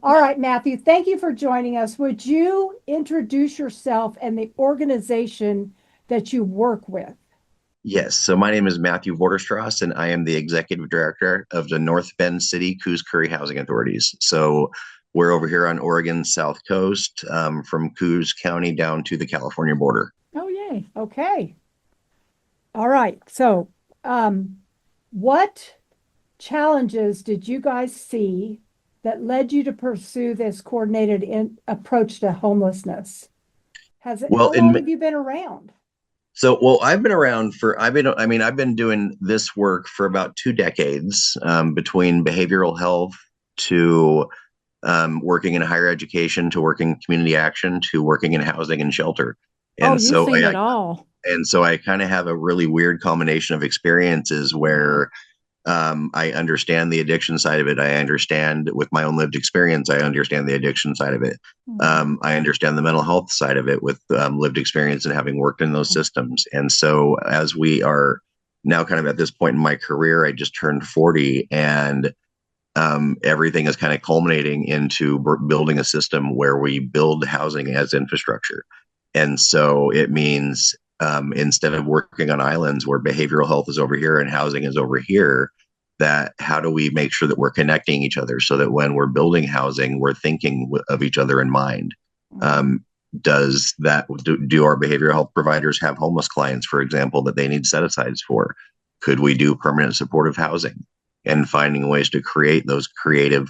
All right, Matthew, thank you for joining us. Would you introduce yourself and the organization that you work with? Yes. So my name is Matthew Vorderstrasse, and I am the executive director of the North Bend City Coos Curry Housing Authorities. So we're over here on Oregon's south coast, from Coos County down to the California border. Oh, yay. Okay. All right. So, um, what challenges did you guys see that led you to pursue this approach to homelessness? Well, How long have you been around? I've been around for, I've been doing this work for about 2 decades, between behavioral health to working in higher education to working community action to working in housing and shelter. Oh, And you've so seen I, it all. and so I kind of have a really weird combination of experiences Yeah. where I understand the addiction side of it. I understand with my own lived experience, I understand the addiction side of it. Mhm. I understand the mental health side of it with lived experience and having worked in those systems. And so, as we are now kind of at this point in my career, I just turned 40, and everything is kind of culminating into building a system where we build housing as infrastructure. And so it means, instead of working on islands where behavioral health is over here and housing is over here, that how do we make sure that we're connecting each other so that when we're building housing, we're thinking of each other in mind? Mhm. Um, do our behavioral health providers have homeless clients, for example, that they need set asides for? Could we do permanent supportive housing? And finding ways to create those creative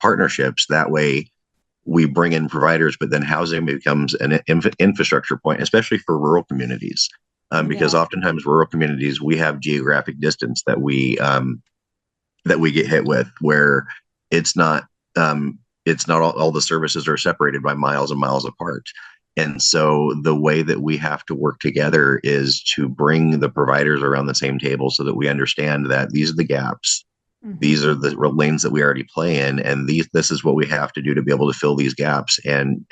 partnerships. That way, we bring in providers, but then housing becomes an infrastructure point, especially for rural communities, because Yeah. oftentimes rural communities we have geographic distance that we get hit with, where it's not it's not all the services are separated by miles and miles apart. And so the way that we have to work together is to bring the providers around the same table so that we understand that these are the gaps, Mhm. these are the lanes that we already play in, and this is what we have to do to be able to fill these gaps and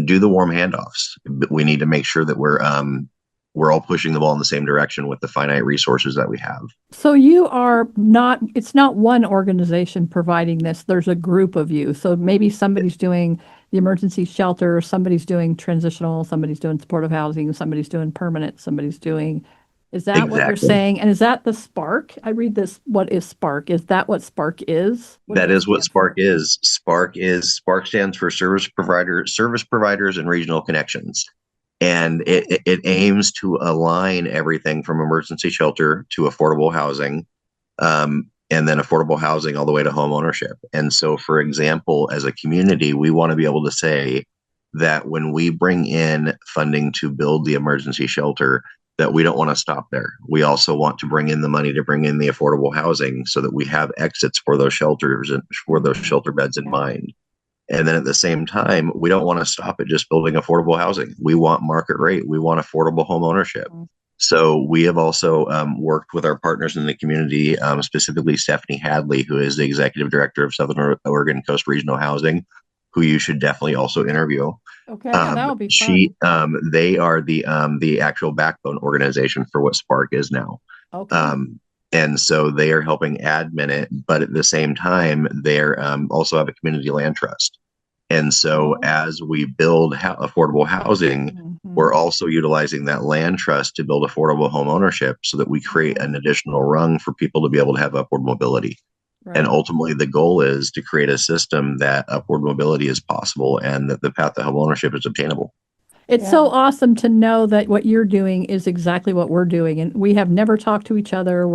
do the warm handoffs. But we need to make sure that we're all pushing the ball in the same direction with the finite resources that we have. So you are not, it's not one organization providing this. There's a group of you. So maybe somebody's doing the emergency shelter, somebody's doing transitional, somebody's doing supportive housing, somebody's doing permanent, somebody's doing, is that what you're Exactly. saying? And is that the Spark? I read this, what is Spark? Is that what Spark is? What does That that is what stand Spark for? is. Spark stands for service providers and regional connections. And it aims to align everything from emergency shelter to affordable housing, and then affordable housing all the way to home ownership. And so, for example, as a community, we want to be able to say that when we bring in funding to build the emergency shelter, that we don't want to stop there. We also want to bring in the money to bring in the affordable housing so that we have exits for those shelters and for those Mhm. shelter beds in Yeah. mind. And then at the same time, we don't want to stop at just building affordable housing. We want market rate. We want affordable home ownership. Mhm. So we have also worked with our partners in the community, specifically Stephanie Hadley, who is the executive director of Southern Oregon Coast Regional Housing, who you should definitely also interview. Okay. Yeah, that would be fun. She, they are the actual backbone organization for what Spark is now. Okay. Um, and so they are helping admin it, but at the same time, they're also have a community land trust. And so Oh. as we build affordable housing, we're Mhm. also utilizing that land trust to build affordable home ownership so that we create Mhm. an additional rung for people to be able to have upward mobility. And Right. ultimately, the goal is to create a system that upward mobility is possible and that the path to home ownership is obtainable. It's so Yeah. awesome to know that what you're doing is exactly what we're doing. And we have never talked to each other.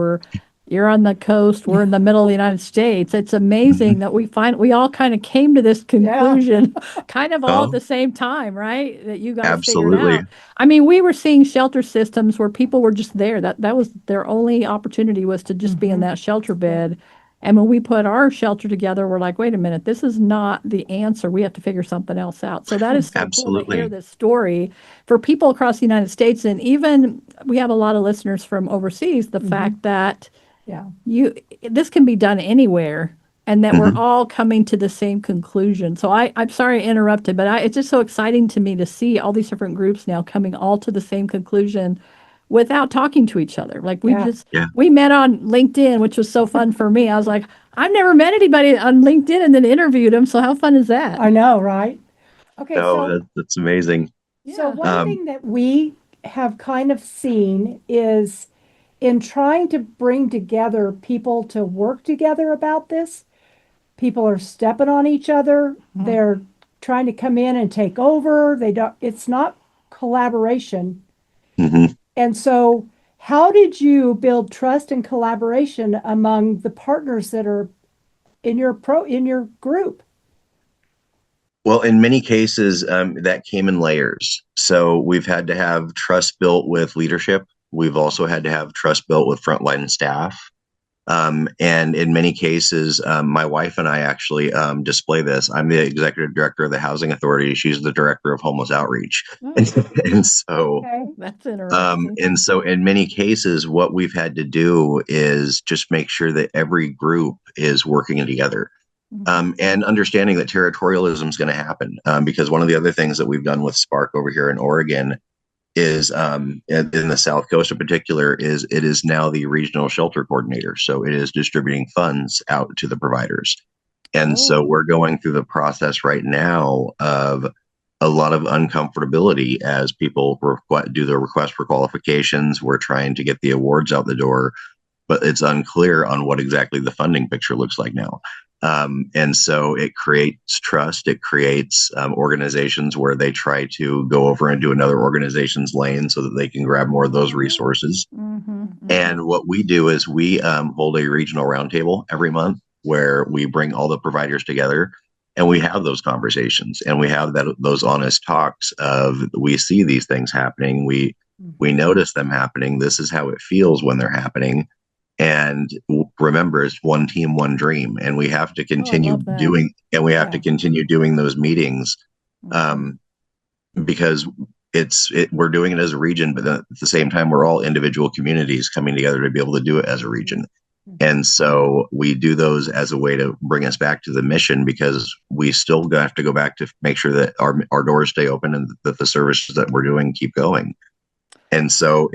You're on the coast, we're in the middle of the United States. It's amazing Mhm. that we all kind of came to this Yeah. conclusion kind of all at Oh, the same time, right? That you guys figured absolutely. out. I mean, we were seeing shelter systems where people were just there. That was their only opportunity was to just be in Mhm. that shelter Yeah. bed. And when we put our shelter together, we're like, wait a minute, this is not the answer. We have to figure something else out. So that is so cool to hear Absolutely. this story for people across the United States. And even we have a lot of listeners from overseas, the Mhm. fact that Yeah. you this can be done anywhere and that we're Mhm. all coming to the same conclusion. So I'm sorry I interrupted, but it's just so exciting to me to see all these different groups now coming all to the same conclusion without talking to each other. Like Yeah. Yeah. we met on LinkedIn, which was so fun for me. I was like, I've never met anybody on LinkedIn and then interviewed them. So how fun is that? I know, right? Okay, No, so that's amazing. so Yeah. one thing that we have kind of seen is in trying to bring together people to work together about this, people are stepping on each other. They're trying to come in and take over. They don't, it's not collaboration. hmm And so how did you build trust and collaboration among the partners that are in your group? Well, in many cases, that came in layers. So we've had to have trust built with leadership. We've also had to have trust built with frontline staff. And in many cases, my wife and I actually display this. I'm the executive director of the Housing Authority. She's the director of homeless outreach. Oh, And so, Okay. that's interesting. in many cases, what we've had to do is just make sure that every group is working together. And understanding that territorialism is going to happen, because one of the other things that we've done with Spark over here in Oregon is in the South Coast in particular is it is now the regional shelter coordinator. So it is distributing funds out to the providers. And so we're going through the process right now of a lot of uncomfortability as people do the request for qualifications. We're trying to get the awards out the door, but it's unclear on what exactly the funding picture looks like now. And so it creates trust. It creates organizations where they try to go over and do another organization's lane so that they can grab more of those resources. And what we do is we hold a regional roundtable every month where we bring all the providers together and we have those conversations and we have those honest talks of we see these things happening. We notice them happening. This is how it feels when they're happening. And remember, it's one team, one dream, and we have to continue to continue doing those meetings, because we're doing it as a region, but then at the same time, we're all individual communities coming together to be able to do it as a region. And so we do those as a way to bring us back to the mission, because we still have to go back to make sure that our doors stay open and that the services that we're doing keep going. And so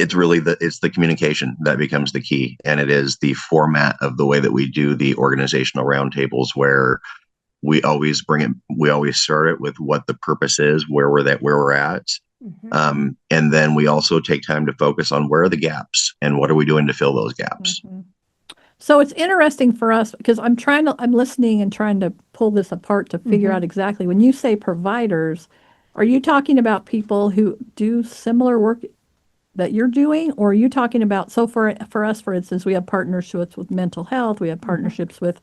it's really it's the communication that becomes the key. And it is the format of the way that we do the organizational roundtables, where we always start it with what the purpose is, where we're at. And then we also take time to focus on where are the gaps and what are we doing to fill those gaps. So it's interesting for us because I'm listening and trying to pull this apart to figure out exactly when you say providers, are you talking about people who do similar work that you're doing, or are you talking about, so for us, for instance, we have partnerships with mental health, we have partnerships with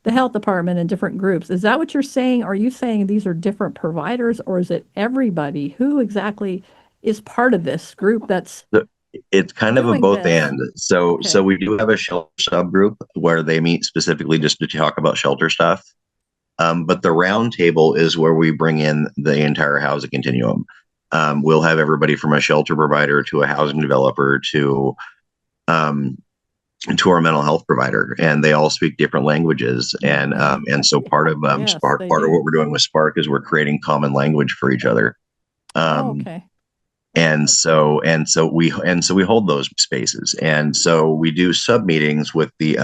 the health department and different groups. Is that what you're saying? Are you saying these are different providers, or is it everybody? Who exactly is part of this group that's it's kind of a both this? and. So we do have a shelter subgroup where they meet specifically just to talk about shelter stuff. But the round table is where we bring in the entire housing continuum. We'll have everybody from a shelter provider to a housing developer to our mental health provider, and they all speak different languages. And so part of Spark, part of what we're doing with Spark is we're creating common language for each other. And so we hold those spaces, and so we do sub meetings with the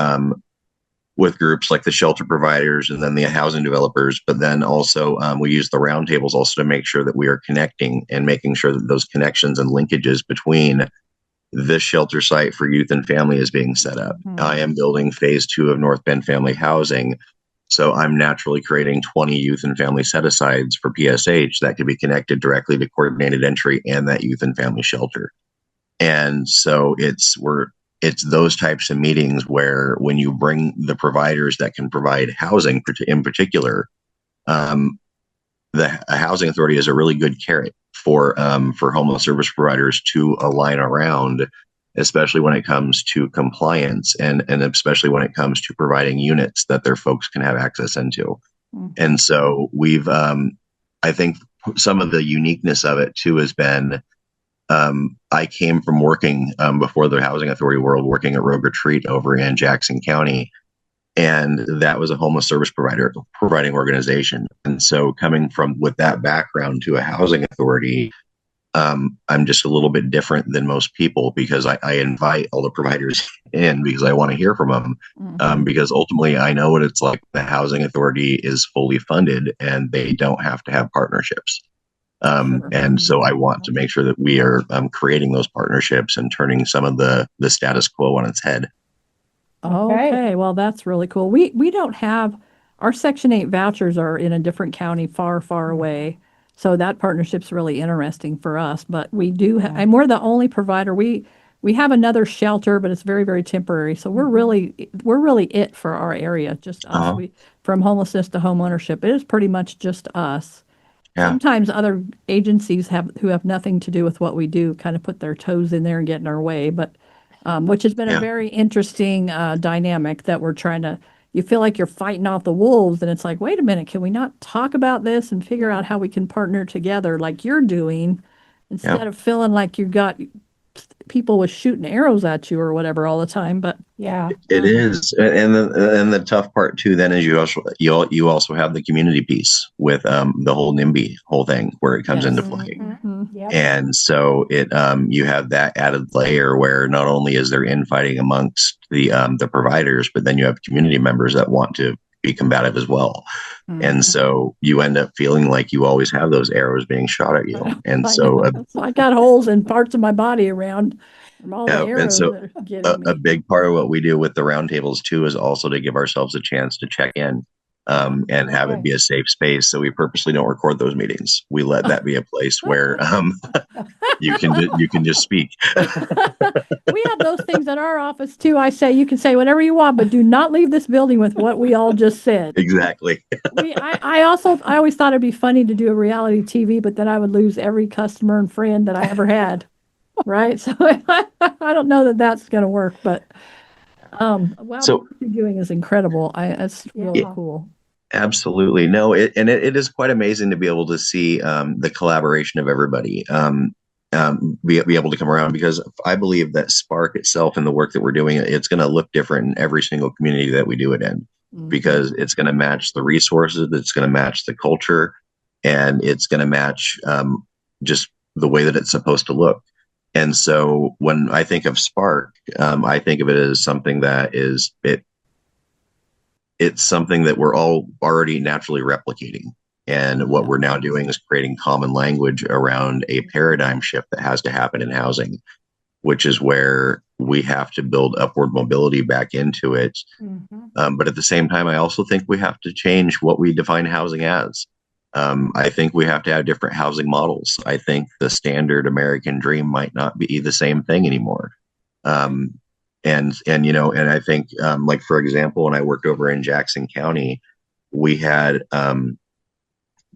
with groups like the shelter providers and then the housing developers, but then also we use the roundtables also to make sure that we are connecting and making sure that those connections and linkages between this shelter site for youth and family is being set up. I am building phase 2 of North Bend Family Housing. So I'm naturally creating 20 youth and family set-asides for PSH that can be connected directly to coordinated entry and that youth and family shelter. And so it's those types of meetings where when you bring the providers that can provide housing in particular, the housing authority is a really good carrot for homeless service providers to align around, especially when it comes to compliance and especially when it comes to providing units that their folks can have access into. And so we've, I think some of the uniqueness of it too has been, I came from working before the housing authority world, working at Rogue Retreat over in Jackson County. And that was a homeless service providing organization. And so coming from with that background to a housing authority, I'm just a little bit different than most people because I invite all the providers in because I want to hear from them. Because ultimately, I know what it's like. The housing authority is fully funded and they don't have to have partnerships. Sure. And so I want to make sure that we are creating those partnerships and turning some of the status quo on its head. Okay, well, that's really cool. We don't have our Section 8 vouchers are in a different county far, far away. So that partnership's really interesting for us, but we do and we're the only provider. We have another shelter, but it's very, very temporary. So we're really it for our area, just us. Uh-huh. We from homelessness to home ownership. It is pretty much just us. Yeah. Sometimes other agencies who have nothing to do with what we do kind of put their toes in there and get in our way, but which has been a Yeah. very interesting dynamic that we're trying to. You feel like you're fighting off the wolves, and it's like, wait a minute, can we not talk about this and figure out how we can partner together like you're doing, instead of feeling like you got people with shooting arrows at you or whatever all the time? But Yeah. It is, and the tough part too. Then is you also have the community piece with the whole NIMBY whole thing where it comes into play, Yep. and so it you have that added layer where not only is there infighting amongst the providers, but then you have community members that want to be combative as well, and so you end up feeling like you always have those arrows being shot at you, and I so know. So I got holes in parts of my body around from all the and arrows so that are getting a me. big part of what we do with the roundtables too is also to give ourselves a chance to check in and have it be a safe space. So we purposely don't record those meetings. We let that be a place where you can just speak. We have those things at our office too. I say you can say whatever you want, but do not leave this building with what we all just said. Exactly. I always thought it'd be funny to do a reality TV, but then I would lose every customer and friend that I ever had. Right. So I don't know that that's going to work, but well, So what you're doing is incredible. It's really cool. absolutely. No, it is quite amazing to be able to see the collaboration of everybody be able to come around, because I believe that Spark itself and the work that we're doing, it's going to look different in every single community that we do it in, because it's going to match the resources, it's going to match the culture, and it's going to match just the way that it's supposed to look. And so when I think of Spark, I think of it as something that it's something that we're all already naturally replicating. And what we're now doing is creating common language around a paradigm shift that has to happen in housing, which is where we have to build upward mobility back into it. But at the same time, I also think we have to change what we define housing as. I think we have to have different housing models. I think the standard American dream might not be the same thing anymore. And I think, like, for example, when I worked over in Jackson County, we had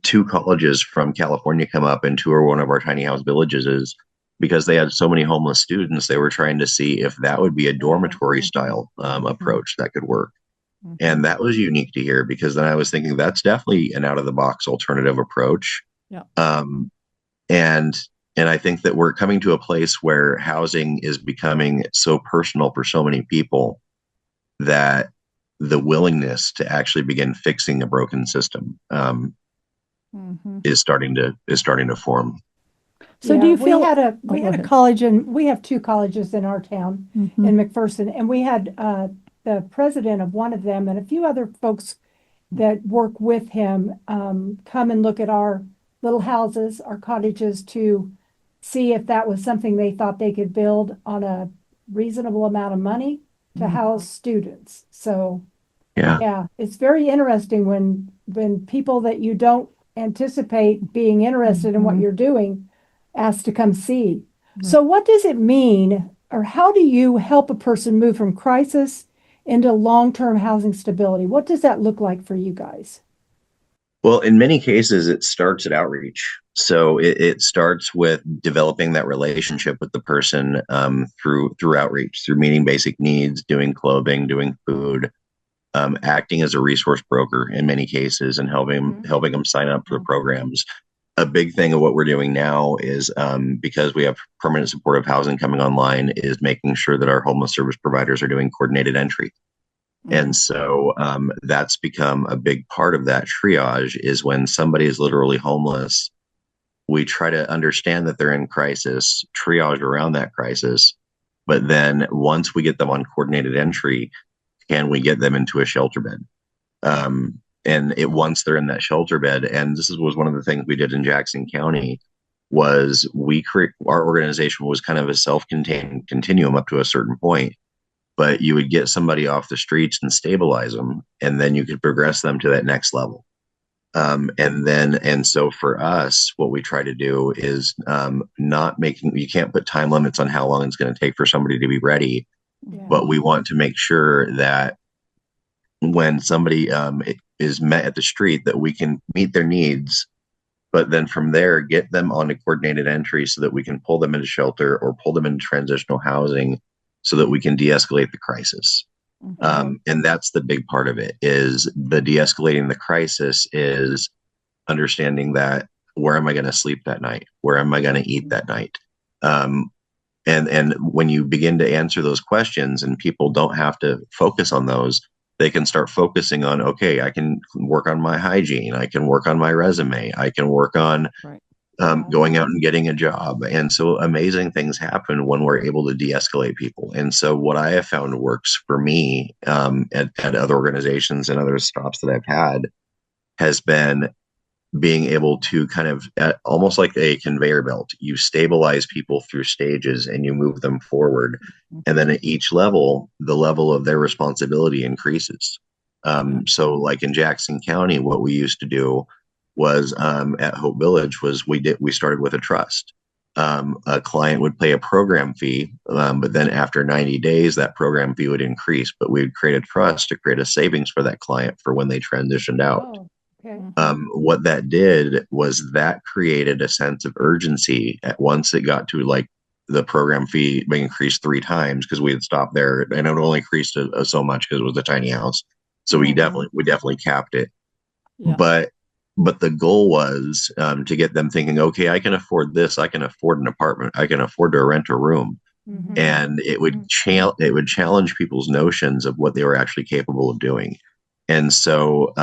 two colleges from California come up and tour one of our tiny house villages, is because they had so many homeless students. They were trying to see if that would be a dormitory style approach that could work. And that was unique to hear, because then I was thinking that's definitely an out of the box alternative approach. Yeah. And I think that we're coming to a place where housing is becoming so personal for so many people that the willingness to actually begin fixing a broken system is starting to form. So do you feel we had a college, and we have two colleges in our town in McPherson, and we had the president of one of them and a few other folks that work with him come and look at our little houses, our cottages, to see if that was something they thought they could build on a reasonable amount of money to house students. So yeah, it's very interesting when people that you don't anticipate being interested in what you're doing ask to come see. So what does it mean, or how do you help a person move from crisis into long-term housing stability? What does that look like for you guys? Well, in many cases, it starts at outreach. So it starts with developing that relationship with the person through outreach, through meeting basic needs, doing clothing, doing food, acting as a resource broker in many cases, and helping them sign up for the programs. A big thing of what we're doing now is because we have permanent supportive housing coming online, is making sure that our homeless service providers are doing coordinated entry. And so that's become a big part of that triage, is when somebody is literally homeless, we try to understand that they're in crisis, triage around that crisis. But then once we get them on coordinated entry, can we get them into a shelter bed? And once they're in that shelter bed, and was one of the things we did in Jackson County, was our organization was kind of a self-contained continuum up to a certain point, but you would get somebody off the streets and stabilize them, and then you could progress them to that next level. And so for us, what we try to do is you can't put time limits on how long it's going to take for somebody to be ready, but we want to make sure that when somebody is met at the street, that we can meet their needs, but then from there get them on a coordinated entry so that we can pull them into shelter or pull them into transitional housing so that we can de-escalate the crisis. And that's the big part of it, is the de-escalating the crisis is understanding that where am I going to sleep that night? Where am I going to eat that night? And when you begin to answer those questions and people don't have to focus on those, they can start focusing on, okay, I can work on my hygiene. I can work on my resume. I can work on going out and getting a job. And so amazing things happen when we're able to de-escalate people. And so what I have found works for me at other organizations and other stops that I've had has been being able to kind of almost like a conveyor belt, you stabilize people through stages and you move them forward. And then at each level, the level of their responsibility increases. So like in Jackson County, what we used to do was at Hope Village was we started with a trust. A client would pay a program fee, but then after 90 days, that program fee would increase, but we would create a trust to create a savings for that client for when they transitioned out. Oh, okay. What that did was that created a sense of urgency once it got to like the program fee being increased 3 times, because we had stopped there and it only increased so much because it was a tiny house. So we definitely capped it. Yeah. But the goal was to get them thinking, okay, I can afford this. I can afford an apartment. I can afford to rent a room. And it would challenge people's notions of what they were actually capable of doing. And so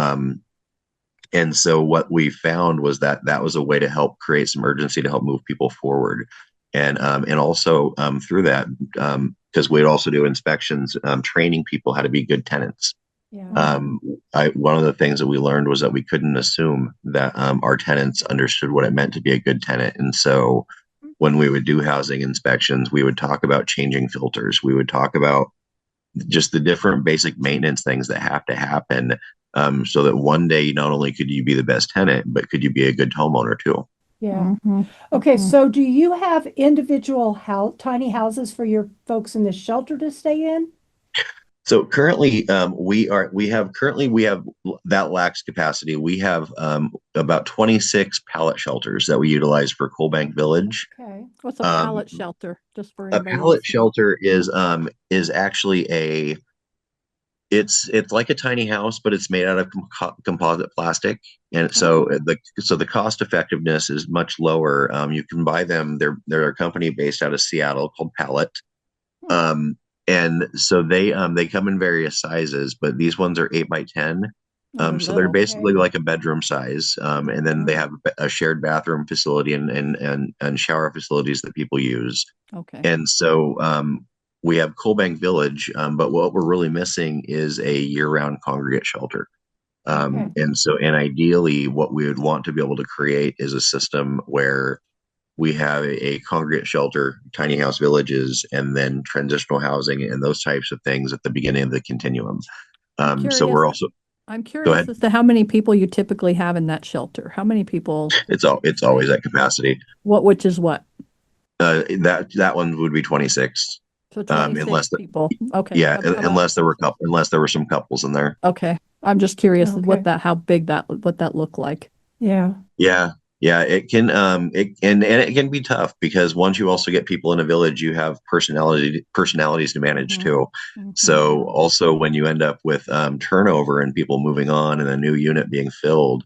what we found was that was a way to help create some urgency to help move people forward. And also through that, because we'd also do inspections, training people how to be good tenants. Yeah. One of the things that we learned was that we couldn't assume that our tenants understood what it meant to be a good tenant. And so when we would do housing inspections, we would talk about changing filters. We would talk about just the different basic maintenance things that have to happen, so that one day not only could you be the best tenant, but could you be a good homeowner too. Yeah. Okay. So do you have individual tiny houses for your folks in the shelter to stay in? So currently, we have that lax capacity. We have about 26 pallet shelters that we utilize for Coal Bank Village. Okay. What's a pallet shelter? Just for A anybody pallet listening? shelter is actually it's like a tiny house, but it's made out of composite plastic, and so the cost effectiveness is much lower. You can buy them. They're a company based out of Seattle called Pallet. And so they come in various sizes, but these ones are 8x10. So they're basically like a bedroom size. And then they have a shared bathroom facility and shower facilities that people use. Okay. And so we have Coal Bank Village, but what we're really missing is a year-round congregate shelter. And ideally, what we would want to be able to create is a system where we have a congregate shelter, tiny house villages, and then transitional housing and those types of things at the beginning of the continuum. So we're also. I'm curious as to how many people you typically have in that shelter. How many people? It's always at capacity. Which is what? That one would be 26. So 26 people. Okay. Yeah, unless there were some couples in there. Okay. I'm just curious how big what that looked like. Yeah. Yeah, it can it can be tough, because once you also get people in a village, you have personalities to manage too. So also when you end up with turnover and people moving on and a new unit being filled,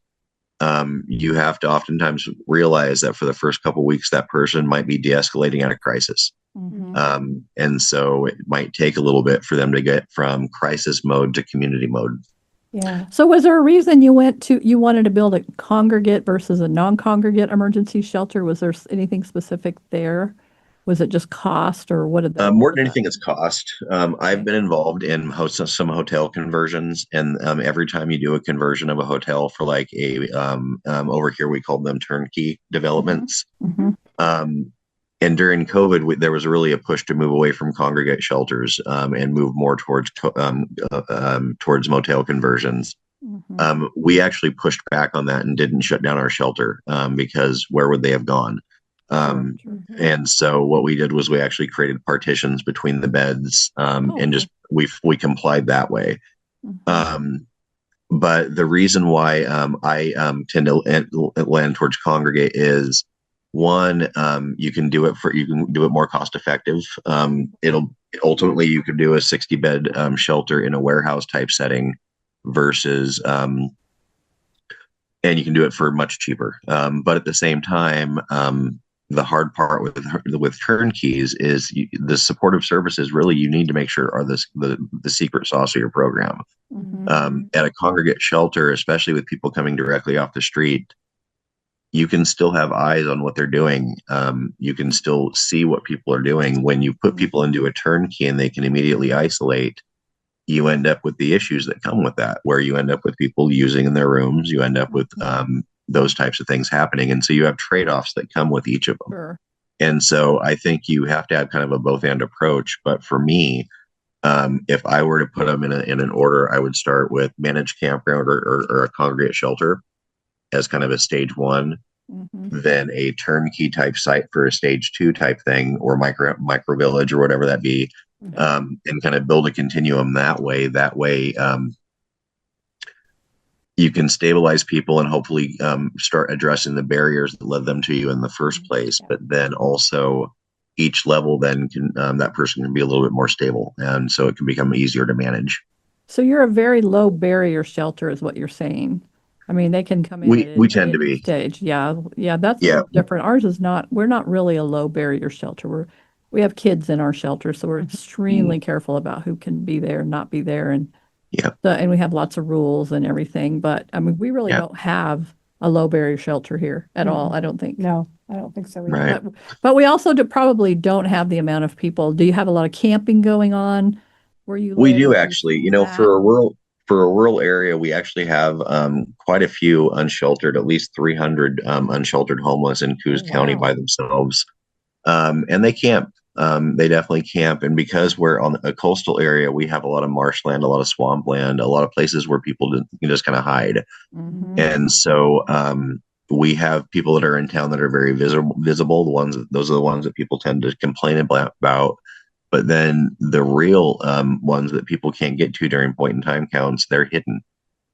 you have to oftentimes realize that for the first couple of weeks, that person might be de-escalating out of crisis. And so it might take a little bit for them to get from crisis mode to community mode. Yeah. So was there a reason you wanted to build a congregate versus a non-congregate emergency shelter? Was there anything specific there? Was it just cost or what More was than that? anything, it's cost. I've Okay. been involved in some hotel conversions, and every time you do a conversion of a hotel for like over here we call them turnkey hmm developments. hmm Um, and during COVID, there was really a push to move away from congregate shelters and move more towards motel conversions. hmm We actually pushed back on that and didn't shut down our shelter because where would they have gone? Sure, Um, sure. and so what we did was we actually created partitions between the beds Oh, and cool. just we complied that way. hmm Um, but the reason why I tend to land towards congregate is one, you can do it more cost effective. It'll ultimately you could do a 60 bed shelter in a warehouse type setting versus and you can do it for much cheaper. But at the same time, the hard part with turnkeys is the supportive services really you need to make sure are the secret sauce of your program. hmm At a congregate shelter, especially with people coming directly off the street, you can still have eyes on what they're doing. You can still see what people are doing. When you put people into a turnkey and they can immediately isolate, you end up with the issues that come with that, where you end up with people using in their rooms, you end up with those types of things happening. And so you have trade offs that come with each of them. Sure. And so I think you have to have kind of a both end approach. But for me, if I were to put them in an order, I would start with managed campground or a congregate shelter as kind of a stage one, hmm then a turnkey type site for a stage two type thing, or micro village or whatever that be, Okay. and kind of build a continuum that way. That way, you can stabilize people and hopefully start addressing the barriers that led them to you in the first place. Yeah. But then also, each level then can that person can be a little bit more stable, and so it can become easier to manage. So you're a very low barrier shelter is what you're saying. I mean, they can come in We at tend to any be, stage. Yeah. Yeah, that's a yeah, little different. Ours is not, we're not really a low barrier shelter. We have kids in our shelter, so we're extremely careful about who can be there, not be there. yeah, And we have lots of rules and everything, but I mean, we really yeah, don't have a low barrier shelter here at all, Mm-mm. I don't think. No, I don't think so either. right. But we also probably don't have the amount of people. Do you have a lot of camping going on where you We live? do Have you actually. seen that? For a rural area, we actually have quite a few unsheltered, at least 300 unsheltered homeless in Oh, Coos County by wow. themselves, and they camp. They definitely camp, and because we're on a coastal area, we have a lot of marshland, a lot of swampland, a lot of places where people can just kind of hide. hmm And so we have people that are in town that are very visible. Those are the ones that people tend to complain about. But then the real ones that people can't get to during point in time counts, they're hidden.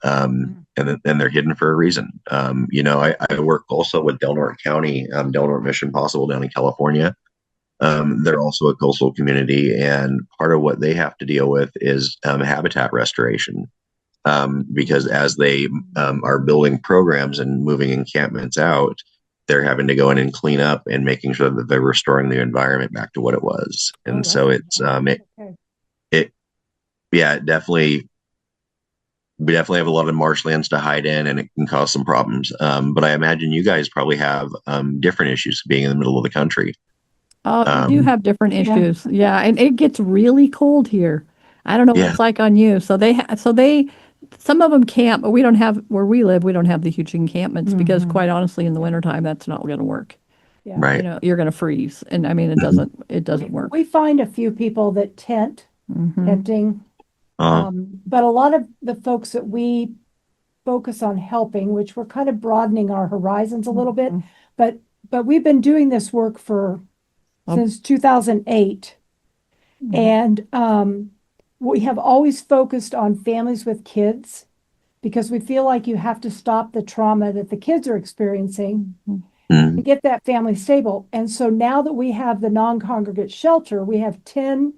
And they're hidden for a reason. I work also with Del Norte County, Del Norte Mission Possible down in California. They're also a coastal community, and part of what they have to deal with is habitat restoration. Because as they are building programs and moving encampments out, they're having to go in and clean up and making sure that they're restoring the environment back to what it was. Oh, And that's so it's Okay. it yeah, it definitely we definitely have a lot of marshlands to hide in, and it can cause some problems. But I imagine you guys probably have different issues being in the middle of the country. Oh, we do Um, have different Yeah. issues. Yeah, and it gets really cold here. I don't know what yeah, it's like on you. Some of them camp, but we don't have where we live. We don't have the huge encampments because, Mhm. quite honestly, in the Yeah. wintertime, that's not going to work. Yeah. You right. know, you're going to freeze, and I mean, Mhm. it doesn't work. We find a few people that hmm tenting, Uh, but a lot of the folks that we focus on helping, which we're kind of broadening our horizons a little bit, hmm but we've been doing this work Oh, since 2008, mhm. and we have always focused on families with kids because we feel like you have to stop the trauma that the kids are experiencing mm, and get that family stable. And so now that we have the non-congregate shelter, we have 10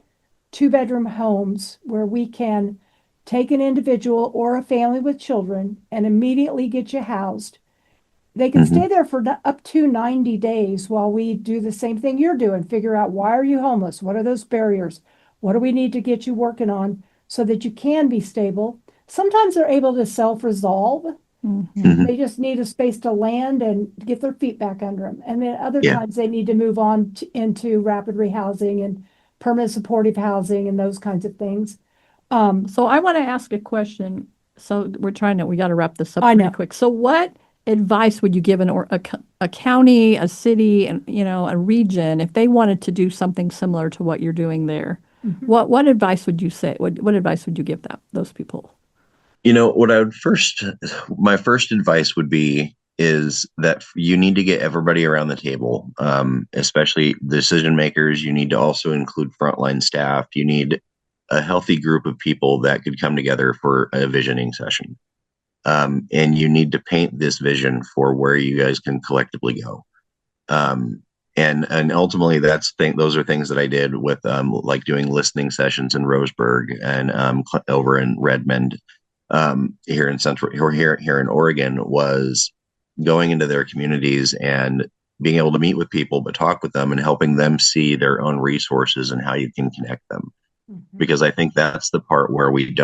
two-bedroom homes where we can take an individual or a family with children and immediately get you housed. They can mhm, stay there for up to 90 days while we do the same thing you're doing. Figure out, why are you homeless? What are those barriers? What do we need to get you working on so that you can be stable? sometimes they're able to self-resolve. Mhm. They just need a space to land and get their feet back under them. And then other Yeah. times they need to move on into rapid rehousing and permanent supportive housing and those kinds of things. So I want to ask a question. So we got to wrap this up I pretty know. quick. So what advice would you give a county, a city, and a region if they wanted to do something similar to what you're doing there? Mhm. What advice would you say? What advice would you give those people? What my first advice would be is that you need to get everybody around the table, especially decision makers. You need to also include frontline staff. You need a healthy group of people that could come together for a visioning session. And you need to paint this vision for where you guys can collectively go. And ultimately those are things that I did with like doing listening sessions in Roseburg and over in Redmond, here in Oregon, was going into their communities and being able to meet with people, but talk with them and helping them see their own resources and how you can connect them. Because I think that's the part where we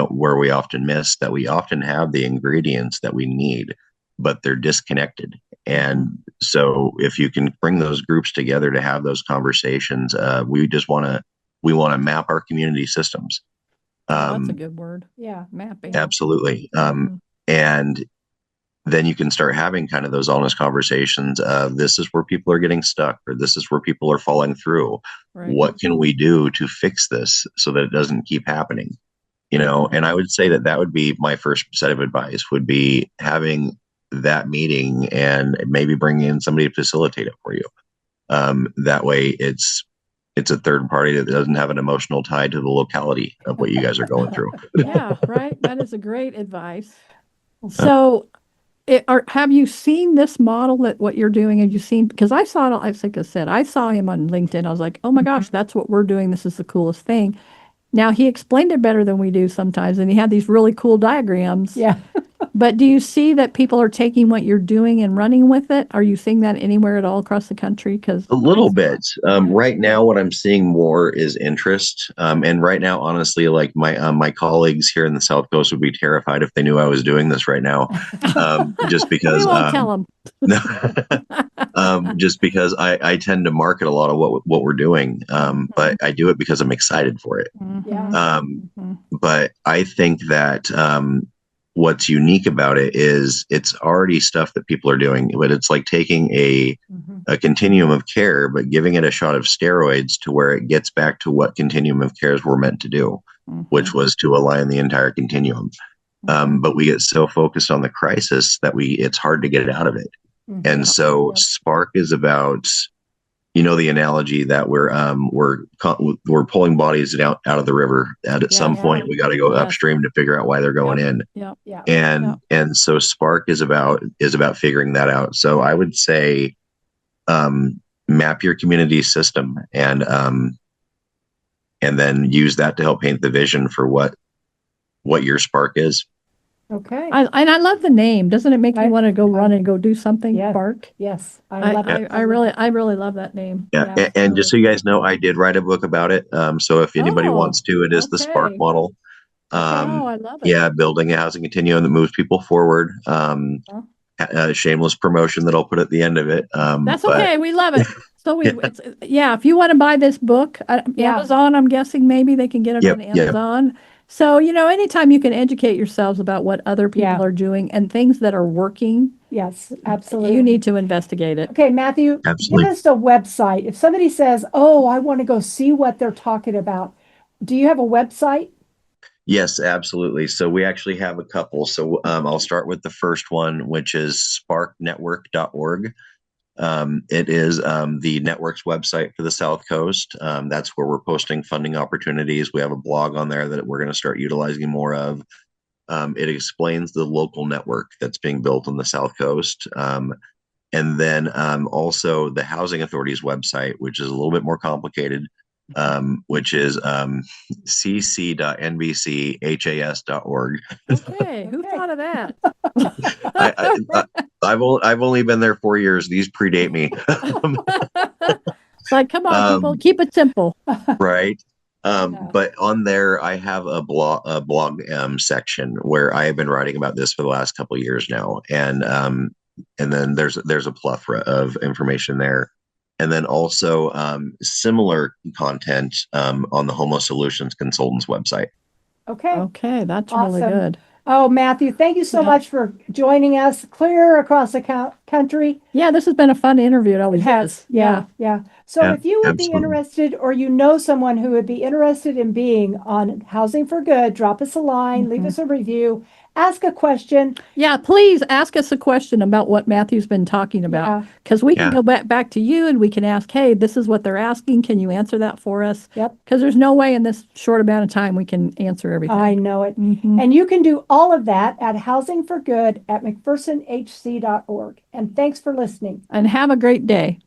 often miss, that we often have the ingredients that we need, but they're disconnected. And so if you can bring those groups together to have those conversations, we want to map our community systems. That's a good word. Yeah. Mapping. Absolutely. And then you can start having kind of those honest conversations of, this is where people are getting stuck, or this is where people are falling through. Right. What can we do to fix this so that it doesn't keep happening? And I would say that would be my first set of advice, would be having that meeting and maybe bringing in somebody to facilitate it for you. That way it's a third party that doesn't have an emotional tie to the locality of what you guys are going through. Yeah, right. That is a great advice. So, have you seen this model, that what you're doing? Have you seen? Because I saw it, like I said, I saw him on LinkedIn. I was like, oh my gosh, that's what we're doing. This is the coolest thing. Now, he explained it better than we do sometimes, and he had these really cool diagrams. Yeah. But do you see that people are taking what you're doing and running with it? Are you seeing that anywhere at all across the country? Because A little bit. Right now, what I'm seeing more is interest. And right now, honestly, like my colleagues here in the South Coast would be terrified if they knew I was doing this right now, just because. We won't tell them. Just because I tend to market a lot of what we're doing, but I do it because I'm excited for it. Yeah. But I think that what's unique about it is it's already stuff that people are doing, but it's like taking a continuum of care, but giving it a shot of steroids to where it gets back to what continuum of cares were meant to do, which was to align the entire continuum. But we get so focused on the crisis that it's hard to get it out of it. And so Spark is about, the analogy that we're pulling bodies out of the river. At some point, we got to go upstream to figure out why they're going in. And so Spark is about figuring that out. So I would say, map your community system and then use that to help paint the vision for what your Spark is. Okay. I love the name. Doesn't it make you want to go run and go do something? Yes. Spark. Yes. I love it. I really love that name. Yeah. And just so you guys know, I did write a book about it. So if anybody wants to, it is the Spark model. I love it. Yeah, building a housing continuum that moves people forward. Shameless promotion that I'll put at the end of it. That's okay. We love it. So if you want to buy this book, Amazon, I'm guessing maybe they can get it on Amazon. Yep. So, anytime you can educate yourselves about what other people are doing and things that are working. Yes, absolutely. You need to investigate it. Okay, Matthew, give us a website. If somebody says, oh, I want to go see what they're talking about, do you have a website? Yes, absolutely. So we actually have a couple. So I'll start with the first one, which is sparknetwork.org. It is the network's website for the South Coast. That's where we're posting funding opportunities. We have a blog on there that we're going to start utilizing more of. It explains the local network that's being built on the South Coast. And then also the Housing Authority's website, which is a little bit more complicated, which is cc.nbchas.org. Okay, who thought of that? I've only been there 4 years. These predate me. It's like, come on, people, keep it simple. Right. Yeah. But on there, I have a blog section where I have been writing about this for the last couple of years now, and then there's a plethora of information there, and then also similar content on the Homeless Solutions Consultants website. Okay. Okay, that's really Awesome. good. Oh, Matthew, thank you so Yeah. much for joining us clear across the country. Yeah, this has been a fun interview. It always is. Yeah. So Yeah, if you would be absolutely. interested, or you know someone who would be interested in being on Housing for Good, drop us a line, leave us a review, ask a question. Yeah, please ask us a question about what Matthew's been talking about, Yeah. because we can Yeah. go back to you and we can ask, hey, this is what they're asking. Can you answer that for us? Yep. Because there's no way in this short amount of time we can answer everything. I know it. Mhm. And you can do all of that at Housing for Good at McPhersonHC.org. And thanks for listening. And have a great day.